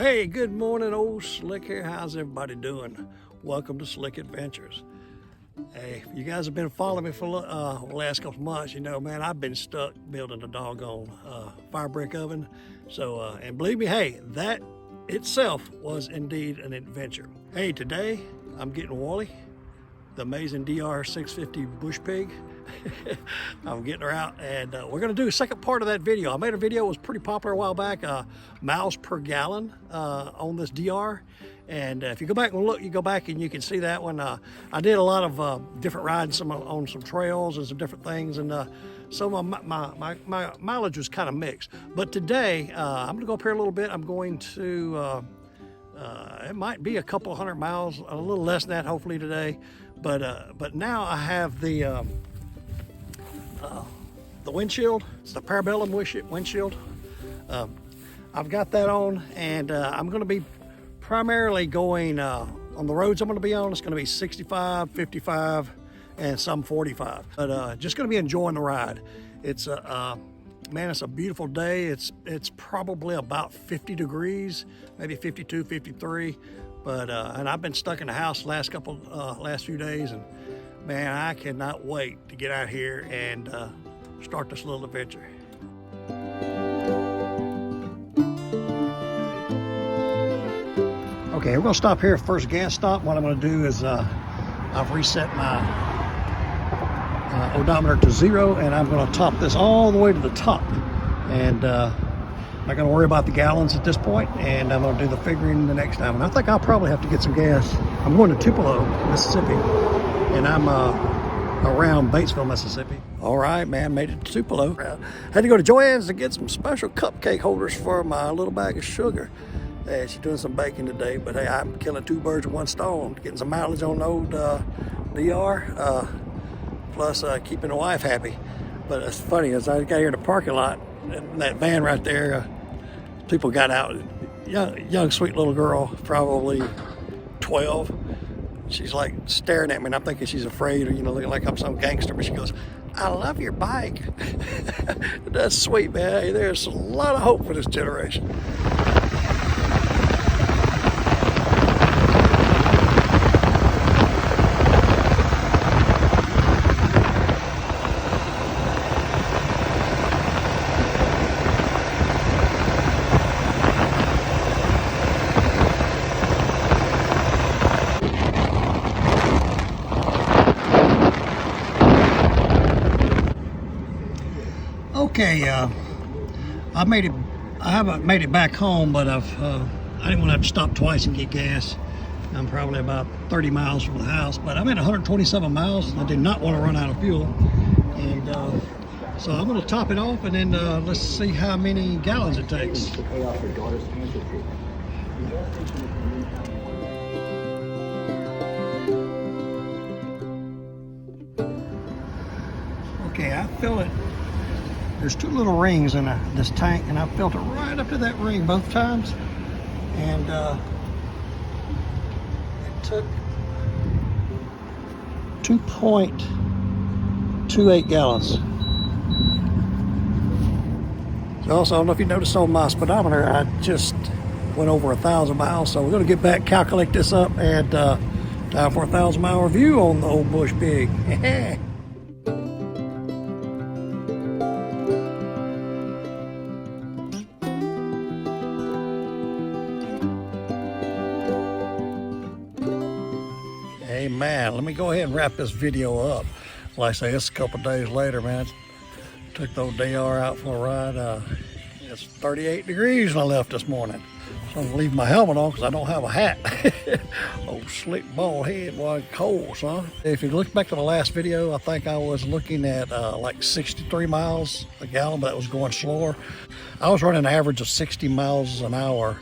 Hey, good morning, old Slick here. How's everybody doing? Welcome to Slick Adventures. Hey, you guys have been following me for the last couple months. You know, man, I've been stuck building a doggone fire brick oven. So, and believe me, hey, that itself was indeed an adventure. Hey, today I'm getting Wally, the amazing DR 650 bush pig. I'm getting her out, and we're going to do a second part of that video. I made a video, it was pretty popular a while back, miles per gallon on this DR. And if you go back and look, you go back and you can see that one. I did a lot of different rides on some trails and some different things, and so my mileage was kind of mixed. But today, I'm going to go up here a little bit. I'm going to, it might be a couple hundred miles, a little less than that hopefully today. But now I have the windshield. It's the Parabellum windshield. I've got that on, and I'm going to be primarily going on the roads I'm going to be on. It's going to be 65, 55, and some 45. But just going to be enjoying the ride. It's man, it's a beautiful day. It's probably about 50 degrees, maybe 52, 53. But and I've been stuck in the house last few days, and man, I cannot wait to get out here and start this little adventure. Okay, we're gonna stop here at first gas stop. What I'm gonna do is I've reset my odometer to 0, and I'm gonna top this all the way to the top. And I'm not gonna worry about the gallons at this point, and I'm gonna do the figuring the next time. And I think I'll probably have to get some gas. I'm going to Tupelo, Mississippi, and I'm around Batesville, Mississippi. All right, man, made it to Tupelo. Had to go to Joann's to get some special cupcake holders for my little bag of sugar. Hey, she's doing some baking today, but hey, I'm killing 2 birds with 1 stone, getting some mileage on the old DR, plus keeping the wife happy. But it's funny, as I got here in the parking lot, and that van right there, people got out. Young, sweet little girl, probably 12. She's like staring at me, and I'm thinking she's afraid, or looking like I'm some gangster. But she goes, "I love your bike." That's sweet, man. Hey, there's a lot of hope for this generation. Okay, I haven't made it back home, but I didn't want to have to stop twice and get gas. I'm probably about 30 miles from the house, but I'm at 127 miles, and I do not want to run out of fuel. And so I'm going to top it off, and then let's see how many gallons it takes. Okay, I fill it. There's 2 little rings in this tank, and I filled it right up to that ring both times, and it took 2.28 gallons. Also, I don't know if you noticed on my speedometer, I just went over 1,000 miles, so we're going to get back, calculate this up, and time for a 1,000-mile review on the old bush pig. Hey man, let me go ahead and wrap this video up. Like I say, it's a couple days later, man. Took the old DR out for a ride. It's 38 degrees when I left this morning. So I'm gonna leave my helmet on because I don't have a hat. Old slick bald head, boy, cold, son. If you look back to the last video, I think I was looking at like 63 miles a gallon, but that was going slower. I was running an average of 60 miles an hour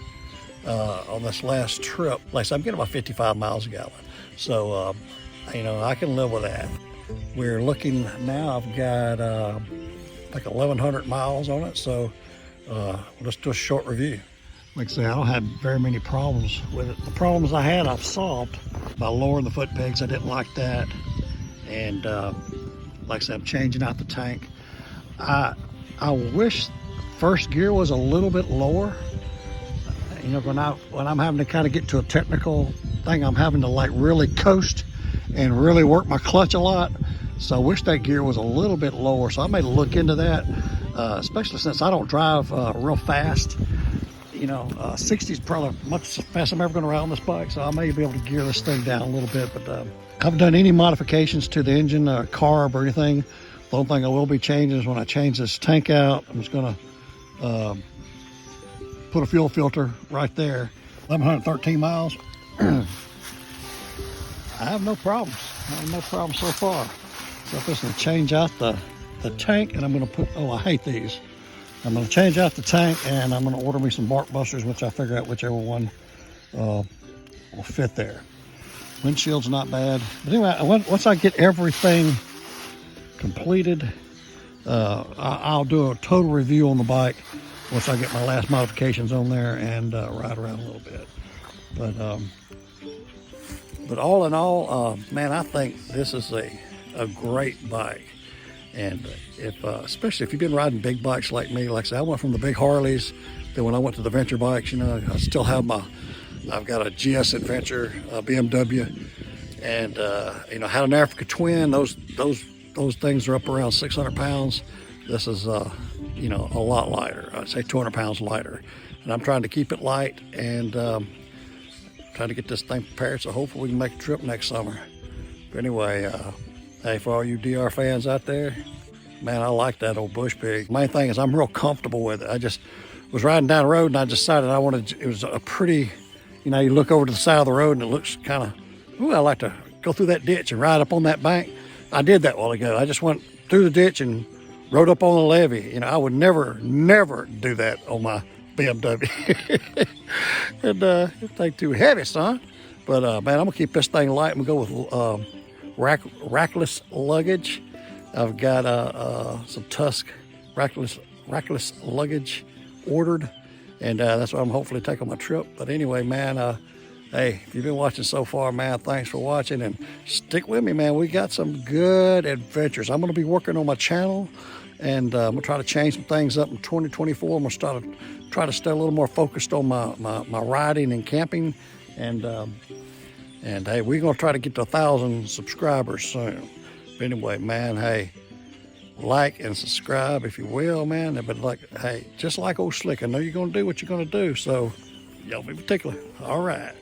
on this last trip. Like I said, I'm getting about 55 miles a gallon. So, I can live with that. We're looking now, I've got like 1,100 miles on it. So let's do a short review. Like I say, I don't have very many problems with it. The problems I had, I've solved by lowering the foot pegs. I didn't like that. And like I said, I'm changing out the tank. I wish first gear was a little bit lower. You know, when I'm having to kind of get to a technical thing, I'm having to like really coast and really work my clutch a lot. So I wish that gear was a little bit lower. So I may look into that, especially since I don't drive real fast. You know, 60 is probably much fast I'm ever going to ride on this bike. So I may be able to gear this thing down a little bit. But I haven't done any modifications to the engine, carb or anything. The only thing I will be changing is when I change this tank out, I'm just going to put a fuel filter right there. 1,113 miles. I have no problems. I have no problems so far. So I'm just going to change out the tank, and I'm going to put, oh, I hate these. I'm going to change out the tank, and I'm going to order me some bark busters, which I figure out whichever one will fit there. Windshield's not bad. But anyway, once I get everything completed, I'll do a total review on the bike once I get my last modifications on there and ride around a little bit. But all in all, man, I think this is a great bike. And especially if you've been riding big bikes like me, like I said, I went from the big Harleys, then when I went to the Venture bikes, you know, I still have I've got a GS Adventure, BMW, and you know, had an Africa Twin. Those things are up around 600 pounds. This is, you know, a lot lighter. I'd say 200 pounds lighter. And I'm trying to keep it light and trying to get this thing prepared, so hopefully we can make a trip next summer. But anyway, hey, for all you DR fans out there, man, I like that old Bush Pig. Main thing is I'm real comfortable with it. I just was riding down the road and I decided it was a pretty, you know, you look over to the side of the road and it looks kind of, ooh, I like to go through that ditch and ride up on that bank. I did that a while ago. I just went through the ditch and rode up on the levee. You know, I would never do that on my BMW. And it ain't too heavy, son. But man, I'm gonna keep this thing light. I'm gonna go with rackless luggage. I've got some Tusk rackless luggage ordered, and that's what I'm hopefully taking on my trip. But anyway, man, hey, if you've been watching so far, man, thanks for watching, and stick with me, man. We got some good adventures. I'm gonna be working on my channel, and I'm gonna try to change some things up in 2024. I'm gonna try to stay a little more focused on my riding and camping, and hey, we're gonna try to get to 1,000 subscribers soon. But anyway, man, hey, like and subscribe if you will, man. But like, hey, just like old Slick, I know you're gonna do what you're gonna do, so y'all be particular. All right.